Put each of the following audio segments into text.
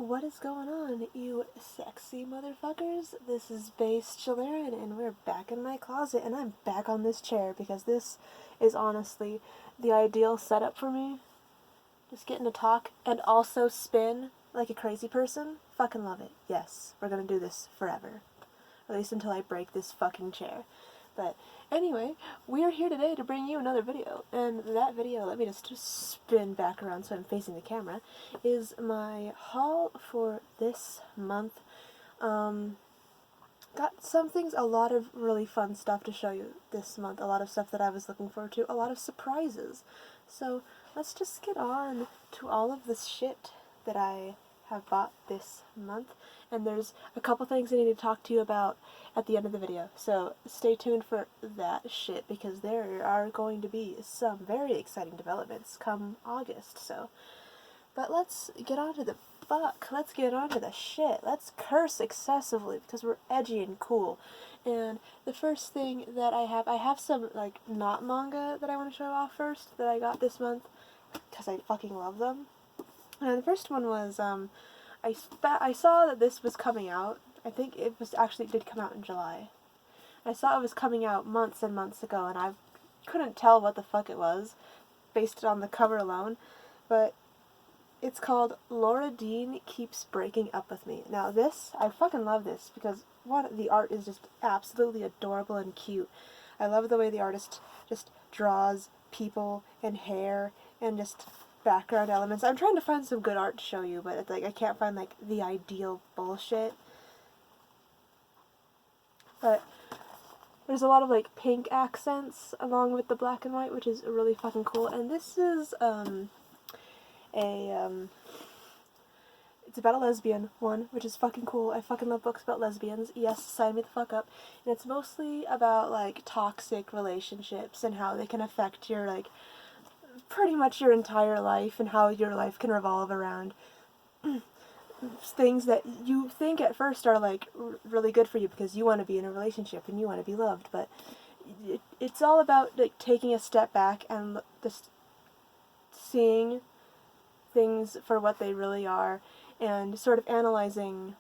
What is going on, you sexy motherfuckers? This is Beastars, and we're back in my closet, and I'm back on this chair because this is honestly the ideal setup for me. Just getting to talk and also spin like a crazy person. Fucking love it. Yes, we're gonna do this forever. At least until I break this fucking chair. But anyway, we are here today to bring you another video, and that video, let me just spin back around so I'm facing the camera, is my haul for this month. Got some things, a lot of really fun stuff to show you this month, a lot of stuff that I was looking forward to, a lot of surprises. So let's just get on to all of this shit that I have bought this month, and there's a couple things I need to talk to you about at the end of the video, so stay tuned for that shit, because there are going to be some very exciting developments come August, so. But let's get on to the let's get on to the shit, let's curse excessively, because we're edgy and cool. And the first thing that I have some, like, not manga that I want to show off first, that I got this month, because I fucking love them. And the first one was, I saw that this was coming out. I think it did come out in July. I saw it was coming out months and months ago, and I couldn't tell what the fuck it was, based on the cover alone, but it's called Laura Dean Keeps Breaking Up With Me. Now this, I fucking love this, because one, the art is just absolutely adorable and cute. I love the way the artist just draws people and hair and just background elements. I'm trying to find some good art to show you, but it's like I can't find like the ideal bullshit. But there's a lot of like pink accents along with the black and white, which is really fucking cool. And this is it's about a lesbian one, which is fucking cool. I fucking love books about lesbians. Yes, sign me the fuck up. And it's mostly about like toxic relationships and how they can affect your like pretty much your entire life, and how your life can revolve around things that you think at first are like really good for you because you want to be in a relationship and you want to be loved, but it's all about like taking a step back and just seeing things for what they really are, and sort of analyzing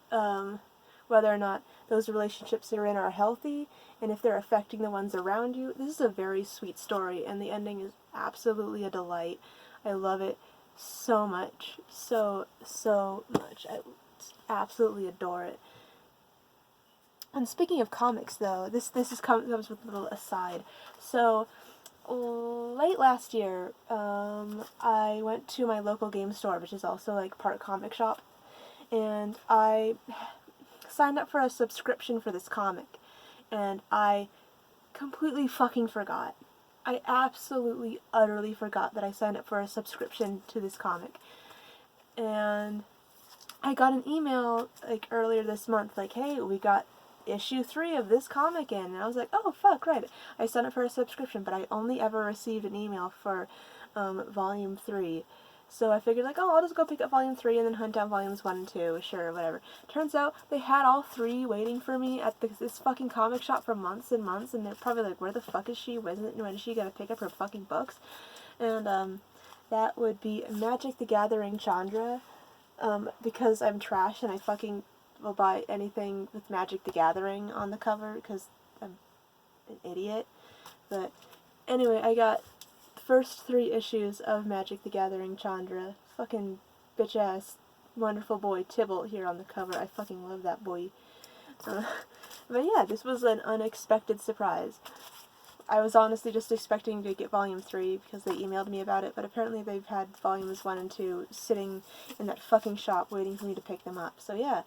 whether or not those relationships you're in are healthy, and if they're affecting the ones around you. This is a very sweet story, and the ending is absolutely a delight. I love it so much. So much. I absolutely adore it. And speaking of comics, though, this comes with a little aside. So, late last year, I went to my local game store, which is also like part comic shop, and I signed up for a subscription for this comic, and I completely fucking forgot. I absolutely, utterly forgot that I signed up for a subscription to this comic. And I got an email, like, earlier this month, like, hey, we got issue 3 of this comic in. And I was like, oh, fuck, right. I signed up for a subscription, but I only ever received an email for volume 3. So I figured, like, oh, I'll just go pick up volume 3 and then hunt down volumes 1 and 2, sure, whatever. Turns out they had all 3 waiting for me at this fucking comic shop for months and months, and they're probably like, where the fuck is she? When is she gonna pick up her fucking books? And, that would be Magic the Gathering Chandra, because I'm trash and I fucking will buy anything with Magic the Gathering on the cover, because I'm an idiot. But anyway, I got first 3 issues of Magic the Gathering Chandra. Fucking bitch-ass wonderful boy Tybalt here on the cover. I fucking love that boy. But yeah, this was an unexpected surprise. I was honestly just expecting to get volume 3 because they emailed me about it, but apparently they've had volumes 1 and 2 sitting in that fucking shop waiting for me to pick them up. So yeah,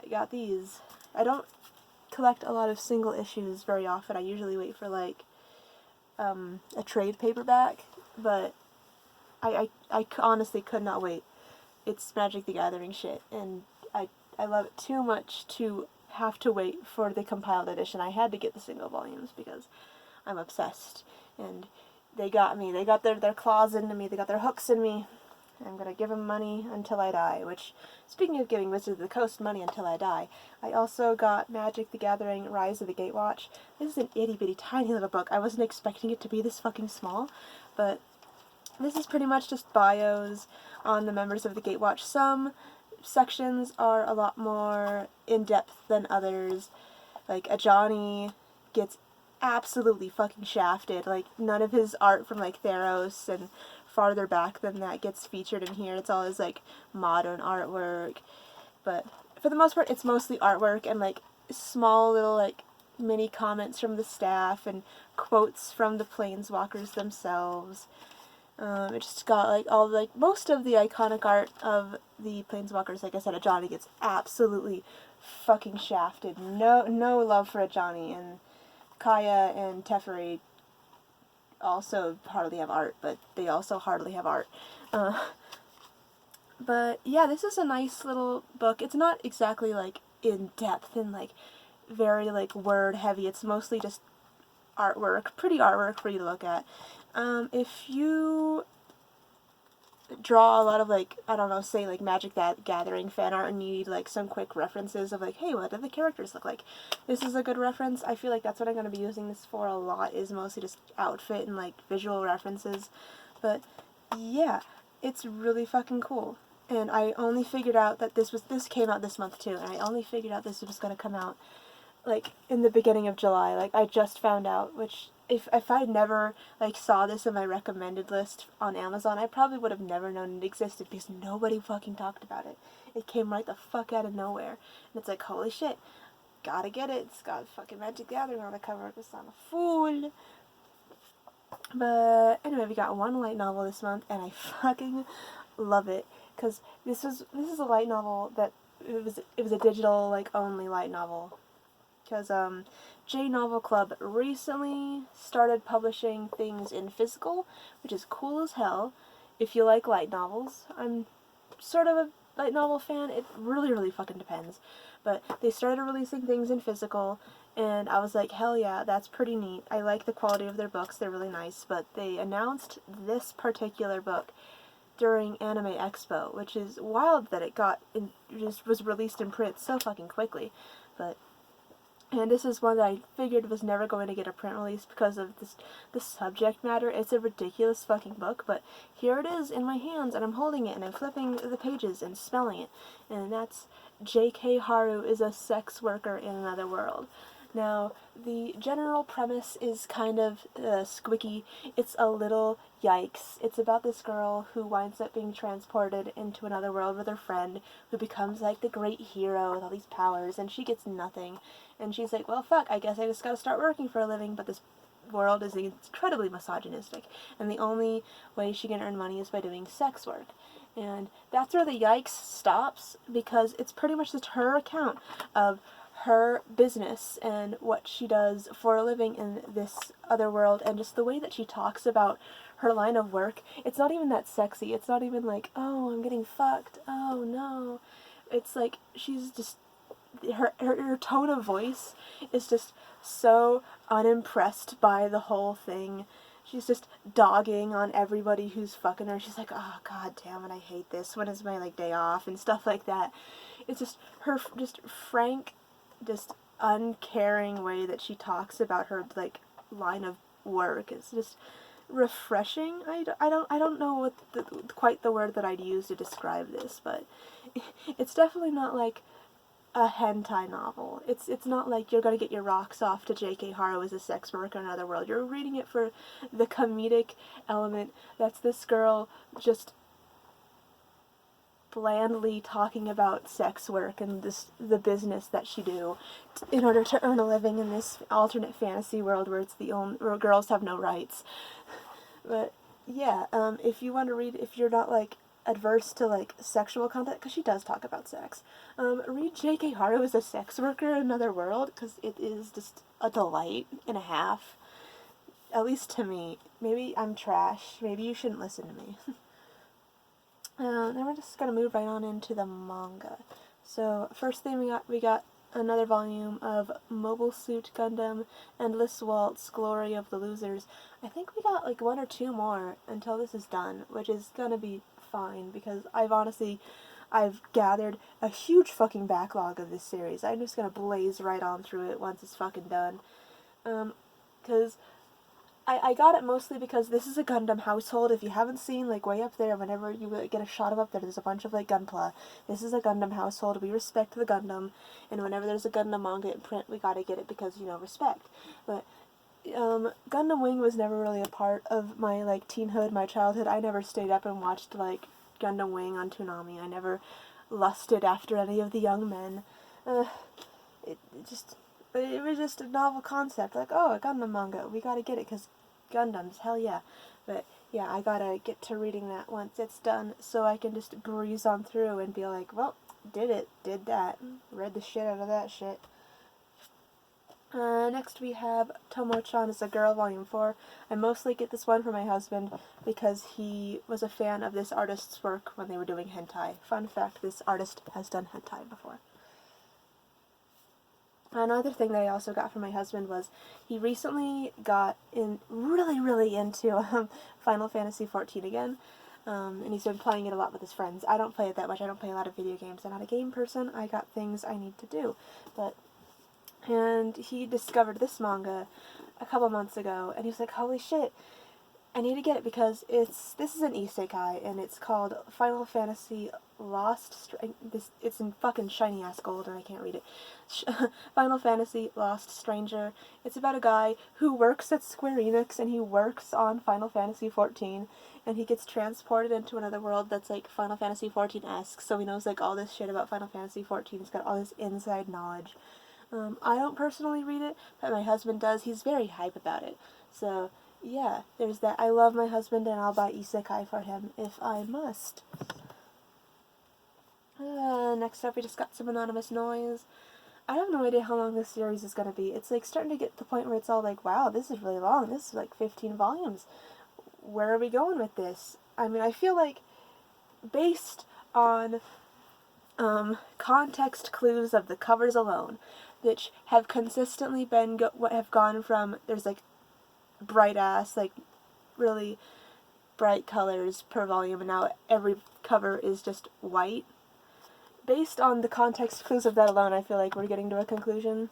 I got these. I don't collect a lot of single issues very often. I usually wait for like a trade paperback, but I honestly could not wait. It's Magic the Gathering shit, and I love it too much to have to wait for the compiled edition. I had to get the single volumes because I'm obsessed, and they got me. They got their claws into me. They got their hooks in me. I'm gonna give them money until I die, which, speaking of giving Wizards of the Coast money until I die, I also got Magic the Gathering Rise of the Gatewatch. This is an itty-bitty tiny little book. I wasn't expecting it to be this fucking small, but This is pretty much just bios on the members of the Gatewatch. Some sections are a lot more in-depth than others. Like, Ajani gets absolutely fucking shafted. Like, none of his art from, like, Theros and farther back than that gets featured in here. It's all his, like, modern artwork. But for the most part, it's mostly artwork and, like, small little, like, mini comments from the staff and quotes from the planeswalkers themselves. It just got, like, all, like, most of the iconic art of the planeswalkers. Like I said, Ajani gets absolutely fucking shafted. No love for Ajani, and Kaya and Teferi also hardly have art, but they also hardly have art. But yeah, this is a nice little book. It's not exactly, like, in-depth and, like, very, like, word-heavy. It's mostly just artwork, pretty artwork for you to look at. If you draw a lot of, like, I don't know, say, like, Magic Gathering fan art and you need, like, some quick references of, like, hey, what do the characters look like? This is a good reference. I feel like that's what I'm going to be using this for a lot, is mostly just outfit and, like, visual references. But, yeah, it's really fucking cool. And I only figured out that this came out this month, too, and I only figured out this was going to come out, like, in the beginning of July. Like, I just found out, which, if I never, like, saw this in my recommended list on Amazon, I probably would have never known it existed, because nobody fucking talked about it. It came right the fuck out of nowhere. And it's like, holy shit, gotta get it. It's got fucking Magic Gathering on the cover, because I'm a fool. But, anyway, we got one light novel this month, and I fucking love it. Because this is a light novel that, it was a digital, like, only light novel. Because J Novel Club recently started publishing things in physical, which is cool as hell if you like light novels. I'm sort of a light novel fan. It really, really fucking depends. But they started releasing things in physical, and I was like, hell yeah, that's pretty neat. I like the quality of their books. They're really nice. But they announced this particular book during Anime Expo, which is wild that it just was released in print so fucking quickly. And this is one that I figured was never going to get a print release because of the subject matter. It's a ridiculous fucking book, but here it is in my hands, and I'm holding it, and I'm flipping the pages and smelling it. And that's J.K. Haru is a sex worker in another world. Now, the general premise is kind of squicky. It's a little yikes. It's about this girl who winds up being transported into another world with her friend, who becomes, like, the great hero with all these powers, and she gets nothing. And she's like, well, fuck, I guess I just gotta start working for a living, but this world is incredibly misogynistic, and the only way she can earn money is by doing sex work. And that's where the yikes stops, because it's pretty much just her account of her business and what she does for a living in this other world, and just the way that she talks about her line of work. It's not even that sexy. It's not even like, oh, I'm getting fucked. Oh, no. It's like, she's just, her tone of voice is just so unimpressed by the whole thing. She's just dogging on everybody who's fucking her. She's like, oh, god damn it, I hate this. When is my, like, day off? And stuff like that. It's just her just frank, just uncaring way that she talks about her, like, line of work. It's just refreshing. I don't know what quite the word that I'd use to describe this, but it's definitely not like a hentai novel. It's not like you're gonna get your rocks off to J.K. Haru as a sex worker in another world. You're reading it for the comedic element. That's this girl just blandly talking about sex work and the business that she do in order to earn a living in this alternate fantasy world where where girls have no rights. But yeah, if you want to read, if you're not, like, adverse to, like, sexual content, because she does talk about sex, read J.K. Haru as a sex worker in another world, because it is just a delight and a half. At least to me. Maybe I'm trash. Maybe you shouldn't listen to me. Then we're just gonna move right on into the manga. So, first thing we got another volume of Mobile Suit Gundam Endless Waltz Glory of the Losers. I think we got, like, one or two more until this is done, which is gonna be fine, because I've gathered a huge fucking backlog of this series. I'm just gonna blaze right on through it once it's fucking done. Because I got it mostly because this is a Gundam household. If you haven't seen, like, way up there, whenever you get a shot of up there, there's a bunch of, like, Gunpla. This is a Gundam household. We respect the Gundam, and whenever there's a Gundam manga in print, we gotta get it because, you know, respect. But, Gundam Wing was never really a part of my, like, teenhood, my childhood. I never stayed up and watched, like, Gundam Wing on Toonami. I never lusted after any of the young men. It was just a novel concept, like, oh, a Gundam manga, we gotta get it, because Gundams, hell yeah. But, yeah, I gotta get to reading that once it's done, so I can just breeze on through and be like, well, did that, read the shit out of that shit. Next we have Tomo-chan is a Girl, Volume 4. I mostly get this one from my husband because he was a fan of this artist's work when they were doing hentai. Fun fact, this artist has done hentai before. Another thing that I also got from my husband was he recently got really into Final Fantasy XIV again, and he's been playing it a lot with his friends. I don't play it that much. I don't play a lot of video games. I'm not a game person. I got things I need to do. And he discovered this manga a couple months ago, and he was like, holy shit, I need to get it because this is an isekai, and it's called Final Fantasy it's in fucking shiny ass gold, and I can't read it. Final Fantasy Lost Stranger. It's about a guy who works at Square Enix, and he works on Final Fantasy XIV, and he gets transported into another world that's like Final Fantasy XIV-esque, so he knows like all this shit about Final Fantasy XIV. He's got all this inside knowledge. I don't personally read it, but my husband does. He's very hype about it. So, yeah, there's that. I love my husband, and I'll buy isekai for him if I must. Next up, we just got some anonymous noise. I have no idea how long this series is going to be. It's, like, starting to get to the point where it's all like, wow, this is really long. This is, like, 15 volumes. Where are we going with this? I mean, I feel like, based on context clues of the covers alone, which have consistently have gone from, there's like bright ass, like really bright colors per volume, and now every cover is just white. Based on the context clues of that alone, I feel like we're getting to a conclusion.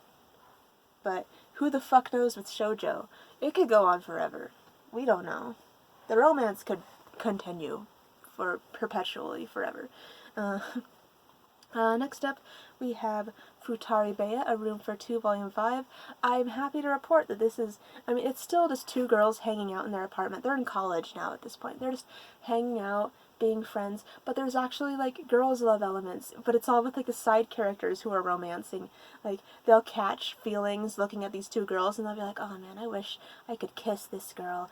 But who the fuck knows with shoujo? It could go on forever. We don't know. The romance could continue for perpetually forever. Next up, we have Futari Beya, A Room for Two, Volume 5. I'm happy to report that this is, I mean, it's still just two girls hanging out in their apartment. They're in college now at this point. They're just hanging out, being friends, but there's actually, like, girls' love elements, but it's all with, like, the side characters who are romancing. Like, they'll catch feelings looking at these two girls, and they'll be like, oh man, I wish I could kiss this girl.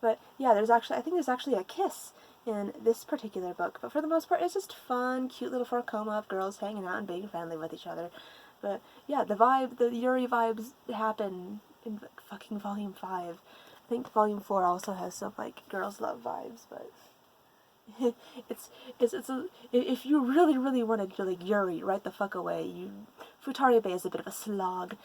But, yeah, I think there's actually a kiss in this particular book, but for the most part, it's just fun, cute little forcoma of girls hanging out and being friendly with each other. But, yeah, the Yuri vibes happen in fucking Volume 5. I think Volume 4 also has some, like, girls love vibes, but if you really wanted to, like, Yuri right the fuck away, Futari Beya is a bit of a slog.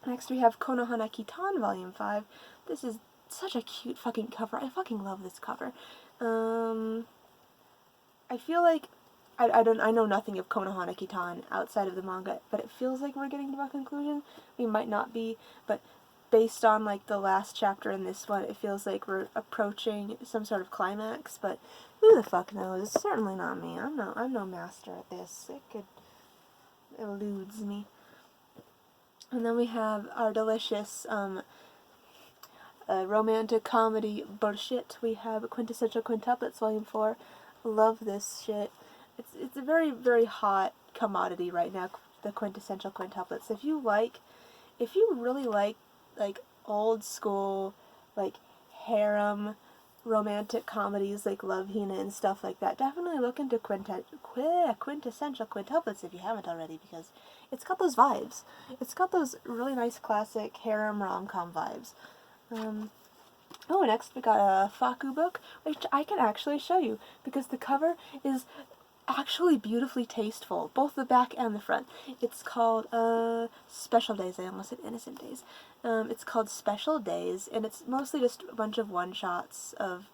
Next we have Konohana Kitan, Volume 5. This is such a cute fucking cover. I fucking love this cover. I feel like I know nothing of Konohana Kitan outside of the manga, but it feels like we're getting to a conclusion. We might not be, but based on like the last chapter in this one, it feels like we're approaching some sort of climax, but who the fuck knows? It's certainly not me. I'm no master at this. It eludes me. And then we have our delicious romantic comedy bullshit. We have Quintessential Quintuplets, Volume 4. Love this shit. It's a very, very hot commodity right now, the Quintessential Quintuplets. If you really like old school, like harem romantic comedies like Love Hina and stuff like that, definitely look into Quintessential Quintuplets if you haven't already, because it's got those vibes. It's got those really nice classic harem rom-com vibes. Next we got a Faku book, which I can actually show you, because the cover is actually beautifully tasteful, both the back and the front. It's called, Special Days. I almost said Innocent Days. It's called Special Days, and it's mostly just a bunch of one-shots of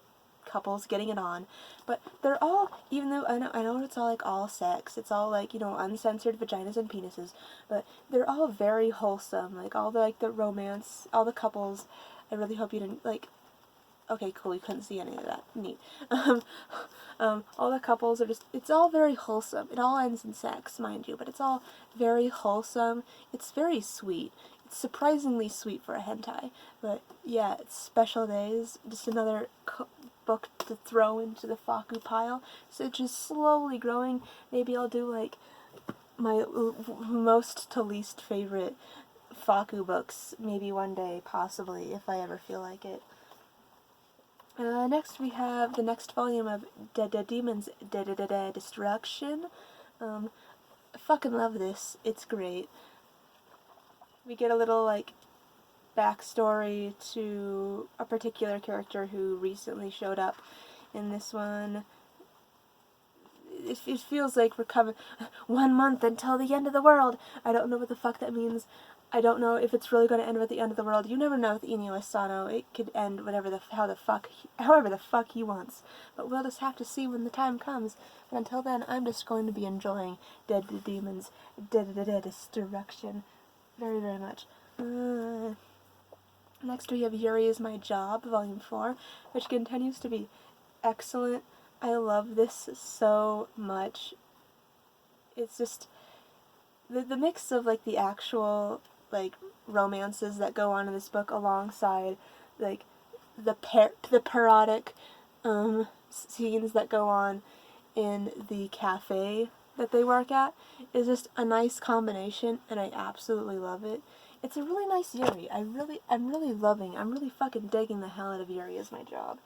couples getting it on, but they're all, even though I know it's all like all sex, it's all like, you know, uncensored vaginas and penises, but they're all very wholesome. Like all the romance, all the couples. I really hope you didn't like. Okay, cool. You couldn't see any of that. Neat. All the couples are just. It's all very wholesome. It all ends in sex, mind you, but it's all very wholesome. It's very sweet. It's surprisingly sweet for a hentai. But yeah, it's Special Days. Just another book to throw into the Faku pile. So it's just slowly growing. Maybe I'll do like my most to least favorite Faku books. Maybe one day, possibly, if I ever feel like it. Next we have the next volume of Demon's Destruction. I fucking love this. It's great. We get a little, like, backstory to a particular character who recently showed up in this one. It feels like we're coming 1 month until the end of the world. I don't know what the fuck that means. I don't know if it's really going to end with the end of the world. You never know with Inio Asano. It could end however the fuck he wants. But we'll just have to see when the time comes. But until then, I'm just going to be enjoying Demon's Destruction very, very much. Next we have Yuri Is My Job, Volume 4, which continues to be excellent. I love this so much. It's just the mix of like the actual like romances that go on in this book alongside like the parodic scenes that go on in the cafe that they work at is just a nice combination, and I absolutely love it. It's a really nice Yuri. I'm really fucking digging the hell out of Yuri Is My Job.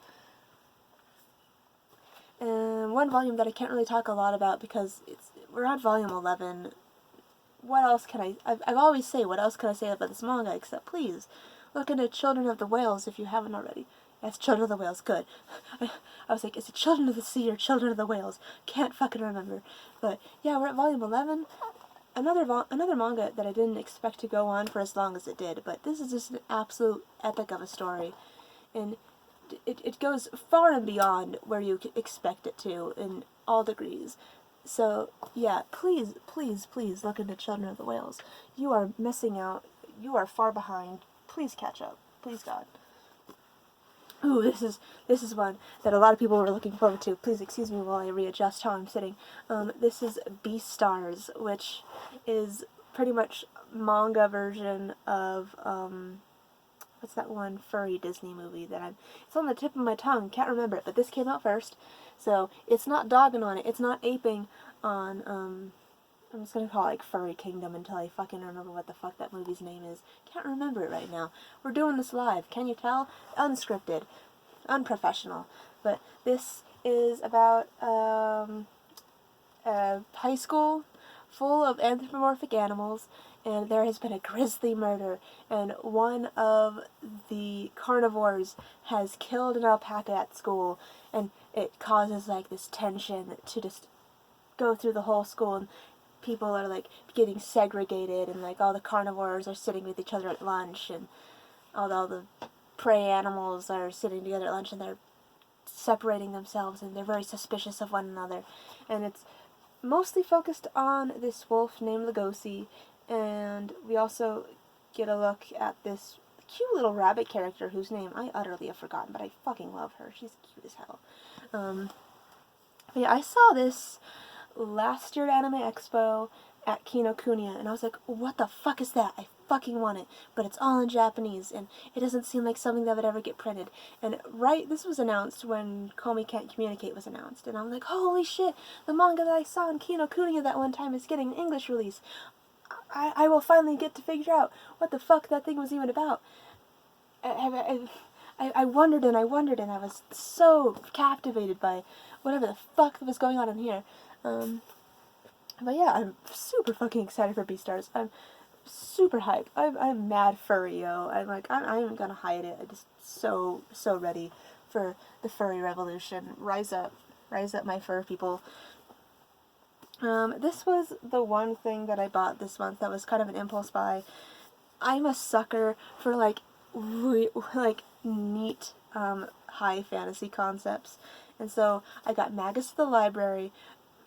And one volume that I can't really talk a lot about because we're on volume 11. What else can I've always say, what else can I say about this manga except please look into Children of the Whales if you haven't already. Yes, Children of the Whales, good. I was like, is it Children of the Sea or Children of the Whales? Can't fucking remember. But yeah, we're at volume 11. Another manga that I didn't expect to go on for as long as it did, but this is just an absolute epic of a story. And it goes far and beyond where you expect it to in all degrees. So, yeah, please, please, please look into Children of the Whales. You are missing out. You are far behind. Please catch up. Please, God. Ooh, this is one that a lot of people were looking forward to. Please excuse me while I readjust how I'm sitting. This is Beastars, which is pretty much manga version of, what's that one furry Disney movie that it's on the tip of my tongue, can't remember it, but this came out first, so it's not dogging on it, it's not aping on, I'm just gonna call it like Furry Kingdom until I fucking remember what the fuck that movie's name is. Can't remember it right now. We're doing this live, can you tell? Unscripted. Unprofessional. But this is about, a high school full of anthropomorphic animals, and there has been a grisly murder, and one of the carnivores has killed an alpaca at school, and it causes like this tension to just go through the whole school, and people are like getting segregated, and like all the carnivores are sitting with each other at lunch, and all the prey animals are sitting together at lunch, and they're separating themselves, and they're very suspicious of one another, and it's mostly focused on this wolf named Lugosi. And we also get a look at this cute little rabbit character whose name I utterly have forgotten, but I fucking love her. She's cute as hell. But yeah, I saw this last year at Anime Expo at Kinokuniya, and I was like, what the fuck is that? I fucking want it. But it's all in Japanese, and it doesn't seem like something that would ever get printed. And this was announced when Komi Can't Communicate was announced, and I'm like, holy shit, the manga that I saw in Kinokuniya that one time is getting an English release. I will finally get to figure out what the fuck that thing was even about. I wondered and I wondered, and I was so captivated by whatever the fuck was going on in here. But yeah, I'm super fucking excited for Beastars. I'm super hyped. I'm mad furry, yo. I'm even gonna hide it. I'm just so ready for the furry revolution. Rise up, my fur people. This was the one thing that I bought this month that was kind of an impulse buy. I'm a sucker for, like, neat high fantasy concepts. And so I got Magus to the library.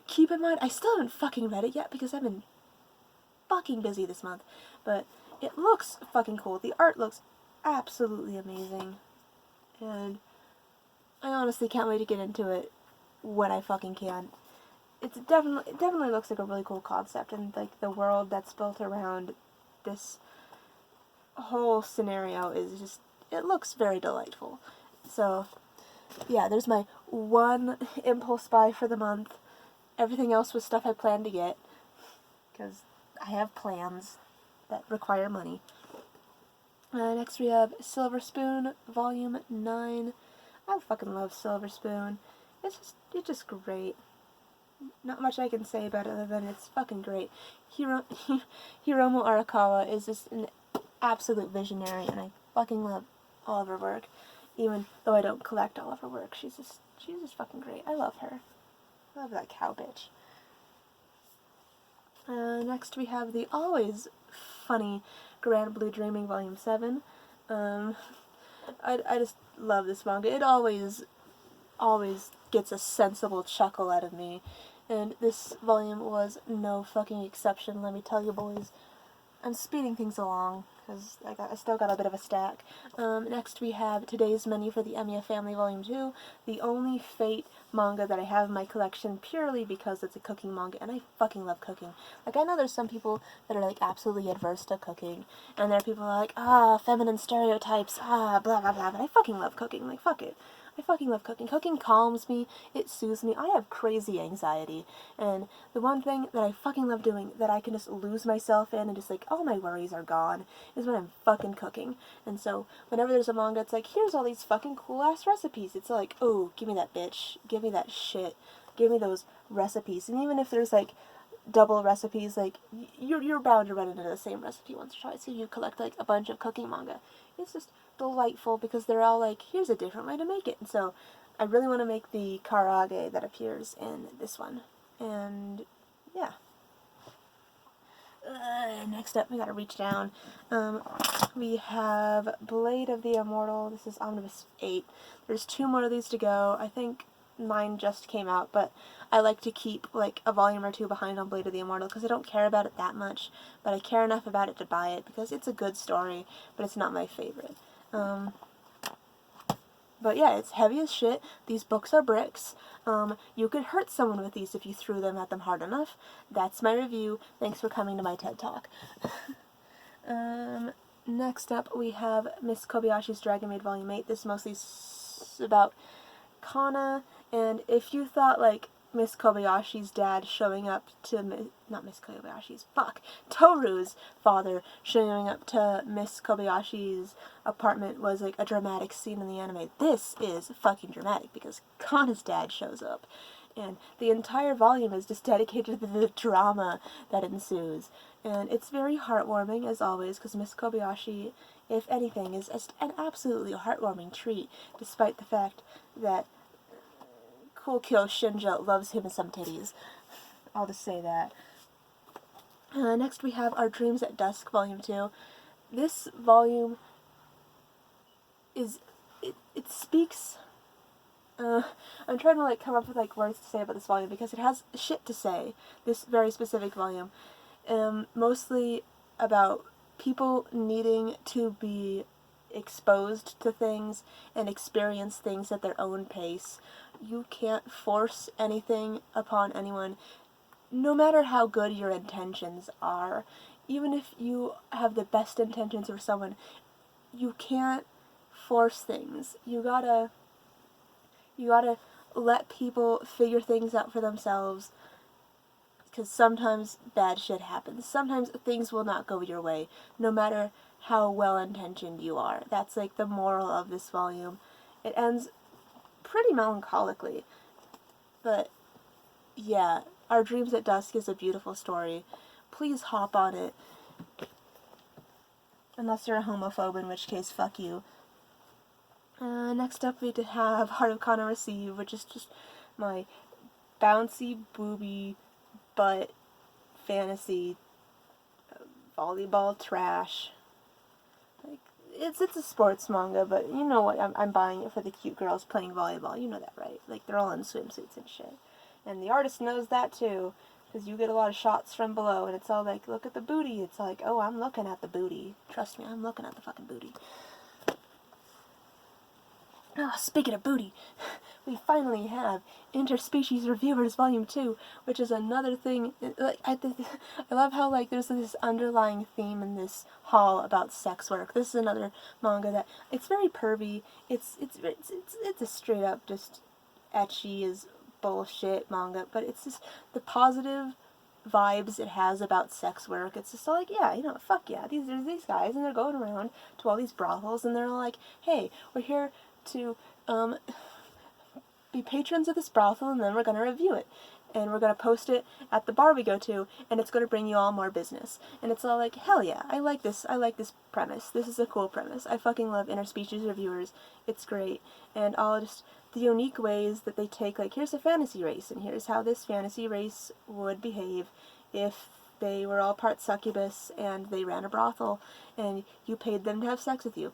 Keep in mind, I still haven't fucking read it yet because I've been fucking busy this month. But it looks fucking cool. The art looks absolutely amazing. And I honestly can't wait to get into it when I fucking can. It definitely looks like a really cool concept, and like the world that's built around this whole scenario is just, it looks very delightful. So yeah, there's my one impulse buy for the month. Everything else was stuff I planned to get, because I have plans that require money. Next we have Silver Spoon, Volume 9. I fucking love Silver Spoon. It's just great. Not much I can say about it other than it's fucking great. Hiromu Arakawa is just an absolute visionary, and I fucking love all of her work. Even though I don't collect all of her work, she's just fucking great. I love her. I love that cow bitch. Next we have the always funny Grand Blue Dreaming Volume 7. I just love this manga. It always gets a sensible chuckle out of me. And this volume was no fucking exception, let me tell you boys. I'm speeding things along, because I still got a bit of a stack. Next we have Today's Menu for the Emiya Family Volume 2, the only Fate manga that I have in my collection purely because it's a cooking manga, and I fucking love cooking. Like, I know there's some people that are, like, absolutely adverse to cooking, and there are people who are like, feminine stereotypes, blah, blah, blah, but I fucking love cooking. Like, fuck it. I fucking love cooking. Cooking calms me, it soothes me. I have crazy anxiety, and the one thing that I fucking love doing that I can just lose myself in and just like, all my worries are gone, is when I'm fucking cooking. And so, whenever there's a manga, it's like, here's all these fucking cool-ass recipes. It's like, oh, give me that bitch. Give me that shit. Give me those recipes. And even if there's, like, double recipes, like, you're bound to run into the same recipe once or twice, so you collect, like, a bunch of cooking manga. It's just delightful because they're all like, here's a different way to make it. And so I really want to make the karage that appears in this one. And yeah. Next up, we gotta reach down. We have Blade of the Immortal. This is Omnibus 8. There's 2 more of these to go. I think 9 just came out, but I like to keep like a volume or 2 behind on Blade of the Immortal because I don't care about it that much, but I care enough about it to buy it because it's a good story, but it's not my favorite. But yeah, it's heavy as shit. These books are bricks. You could hurt someone with these if you threw them at them hard enough. That's my review. Thanks for coming to my TED Talk. Next up, we have Miss Kobayashi's Dragon Maid Volume 8. This is mostly about Kana, and if you thought, like, Miss Kobayashi's dad showing up to, not Miss Kobayashi's, Toru's father showing up to Miss Kobayashi's apartment was, like, a dramatic scene in the anime, this is fucking dramatic, because Kana's dad shows up, and the entire volume is just dedicated to the drama that ensues, and it's very heartwarming, as always, because Miss Kobayashi, if anything, is just an absolutely heartwarming treat, despite the fact that Cool Kyo Shinja loves him some titties. I'll just say that. Next we have Our Dreams at Dusk, Volume 2. This volume is, it speaks, I'm trying to like come up with like words to say about this volume because it has shit to say, this very specific volume. Mostly about people needing to be exposed to things and experience things at their own pace. You can't force anything upon anyone, no matter how good your intentions are. Even if you have the best intentions for someone, you can't force things. You gotta let people figure things out for themselves, because sometimes bad shit happens. Sometimes things will not go your way, no matter how well-intentioned you are. That's like the moral of this volume. It ends pretty melancholically, but yeah, Our Dreams at Dusk is a beautiful story. Please hop on it. Unless you're a homophobe, in which case, fuck you. Next up we have Heart of Kana Receive, which is just my bouncy, booby, butt, fantasy, volleyball trash. Like, it's a sports manga, but you know what? I'm buying it for the cute girls playing volleyball. You know that, right? Like, they're all in swimsuits and shit. And the artist knows that, too, because you get a lot of shots from below, and it's all like, look at the booty. It's like, oh, I'm looking at the booty. Trust me, I'm looking at the fucking booty. Oh, speaking of booty, we finally have Interspecies Reviewers Volume 2, which is another thing. Like, I love how, like, there's this underlying theme in this haul about sex work. This is another manga that, it's very pervy. It's a straight up just ecchi as bullshit manga, but it's just the positive vibes it has about sex work. It's just all like, yeah, you know, fuck yeah, there's these guys, and they're going around to all these brothels, and they're all like, hey, we're here to be patrons of this brothel, and then we're going to review it, and we're going to post it at the bar we go to, and it's going to bring you all more business. And it's all like, hell yeah, I like this premise. This is a cool premise. I fucking love interspecies reviewers. It's great. And all just the unique ways that they take, like, here's a fantasy race, and here's how this fantasy race would behave if they were all part succubus and they ran a brothel and you paid them to have sex with you.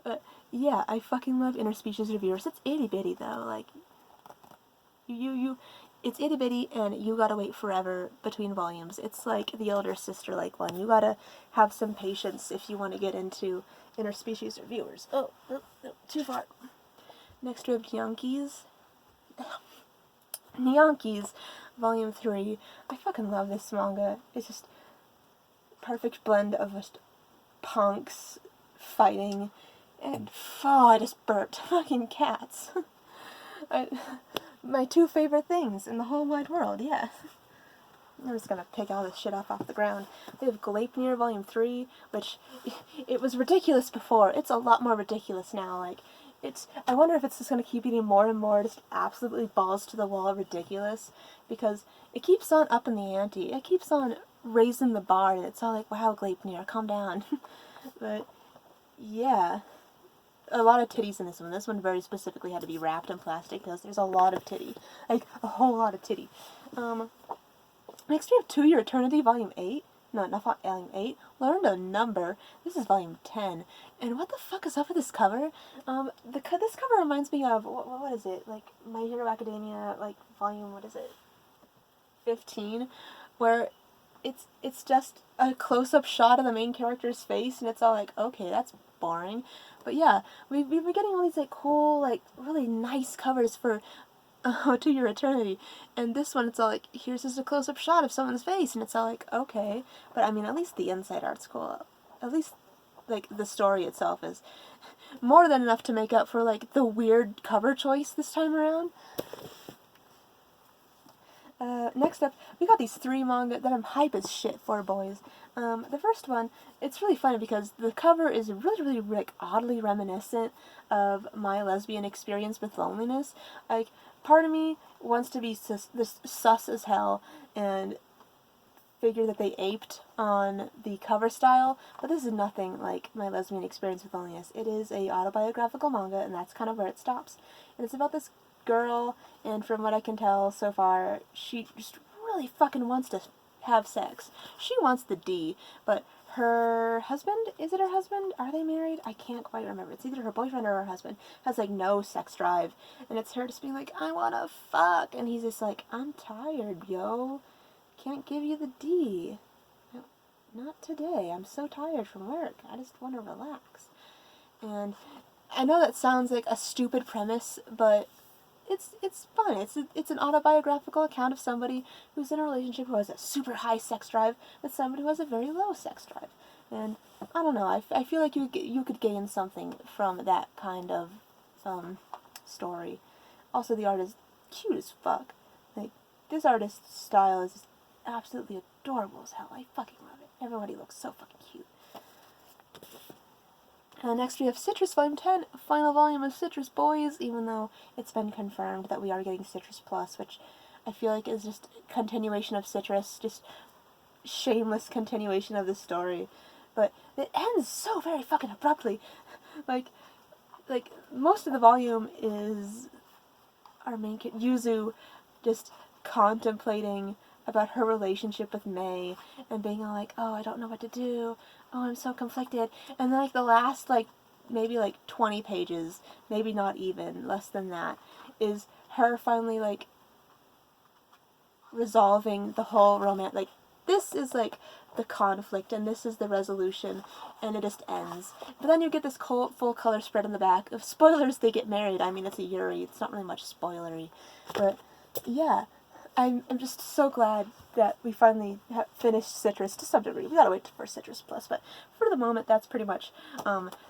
But yeah, I fucking love interspecies reviewers. It's itty bitty though, like, it's itty bitty, and you gotta wait forever between volumes. It's like the elder sister like one. You gotta have some patience if you want to get into interspecies reviewers. Oh, too far. Next we have Yankees. Yankees, Volume 3. I fucking love this manga. It's just perfect blend of just punks fighting. And, oh, I just burped. Fucking cats. My two favorite things in the whole wide world, yeah. I'm just gonna pick all this shit off the ground. We have Gleipnir Volume 3, which, it was ridiculous before. It's a lot more ridiculous now. Like, I wonder if it's just gonna keep getting more and more just absolutely balls to the wall ridiculous, because it keeps on upping the ante. It keeps on raising the bar, and it's all like, wow, Gleipnir, calm down. But, yeah. A lot of titties in this one. This one very specifically had to be wrapped in plastic because there's a lot of titty. Like, a whole lot of titty. Next we have To Your Eternity, Volume 8. No, not Volume 8. Learned a Number. This is Volume 10. And what the fuck is up with this cover? This cover reminds me of, what is it? Like, My Hero Academia, like, Volume, 15? Where it's just a close-up shot of the main character's face, and it's all like, okay, that's boring. But yeah, we've been getting all these, like, cool, like, really nice covers for To Your Eternity. And this one, it's all like, here's just a close-up shot of someone's face, and it's all like, okay. But, I mean, at least the inside art's cool. At least, like, the story itself is more than enough to make up for, like, the weird cover choice this time around. Next up, we got these 3 manga that I'm hype as shit for, boys. The first one, it's really funny because the cover is really, like, oddly reminiscent of my lesbian experience with loneliness. Like, part of me wants to be sus as hell and figure that they aped on the cover style, but this is nothing like my lesbian experience with loneliness. It is a autobiographical manga, and that's kind of where it stops. And it's about this girl, and from what I can tell so far, she just really fucking wants to have sex. She wants the D, but her husband, is it her husband? Are they married? I can't quite remember. It's either her boyfriend or her husband. Has, like, no sex drive, and it's her just being like, I wanna fuck, and he's just like, I'm tired, yo. Can't give you the D. Not today. I'm so tired from work. I just want to relax. And I know that sounds like a stupid premise, but it's fun. It's an autobiographical account of somebody who's in a relationship who has a super high sex drive with somebody who has a very low sex drive. And I don't know. I feel like you could gain something from that kind of story. Also, the art is cute as fuck. Like, this artist's style is absolutely adorable as hell. I fucking love it. Everybody looks so fucking cute. Next we have Citrus Volume 10, final volume of Citrus Boys, even though it's been confirmed that we are getting Citrus Plus, which I feel like is just continuation of Citrus, just shameless continuation of the story. But it ends so very fucking abruptly. like most of the volume is our main kid, Yuzu, just contemplating about her relationship with May, and being all like, oh, I don't know what to do, oh, I'm so conflicted, and then, like, the last, like, maybe, like, 20 pages, maybe not even, less than that, is her finally, like, resolving the whole romance. Like, this is, like, the conflict, and this is the resolution, and it just ends. But then you get this full color spread in the back. Of spoilers, they get married. I mean, it's a Yuri. It's not really much spoilery. But, yeah. I'm just so glad that we finally finished Citrus to some degree. We gotta wait for Citrus Plus, but for the moment, that's pretty much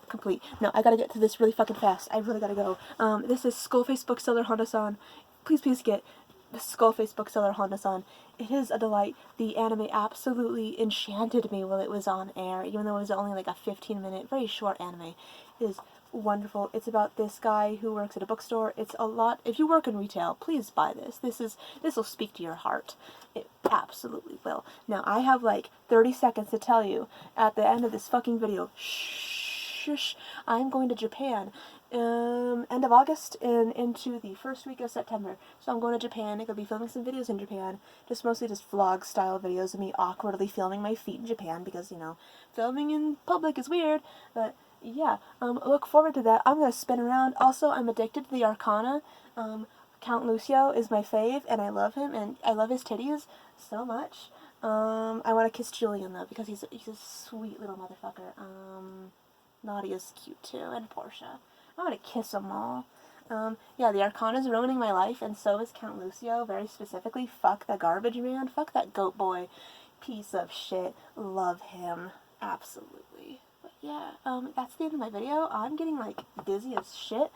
complete. No, I gotta get to this really fucking fast. I really gotta go. This is Skullface Bookseller Honda-san. Please get the Skullface Bookseller Honda-san. It is a delight. The anime absolutely enchanted me while it was on air, even though it was only like a 15-minute, very short anime. It is wonderful. It's about this guy who works at a bookstore. It's a lot. If you work in retail, please buy this. This will speak to your heart. It absolutely will. Now, I have like 30 seconds to tell you at the end of this fucking video. Shh. I'm going to Japan. End of August and into the first week of September. So I'm going to Japan. I'm going to be filming some videos in Japan. Mostly just vlog style videos of me awkwardly filming my feet in Japan because, you know, filming in public is weird. But yeah, look forward to that. I'm going to spin around. Also, I'm addicted to the Arcana. Count Lucio is my fave, and I love him, and I love his titties so much. I want to kiss Julian, though, because he's a sweet little motherfucker. Nadia's cute, too, and Portia. I want to kiss them all. Yeah, the Arcana's ruining my life, and so is Count Lucio, very specifically. Fuck the garbage man. Fuck that goat boy. Piece of shit. Love him. Absolutely. But yeah, that's the end of my video. I'm getting, like, dizzy as shit.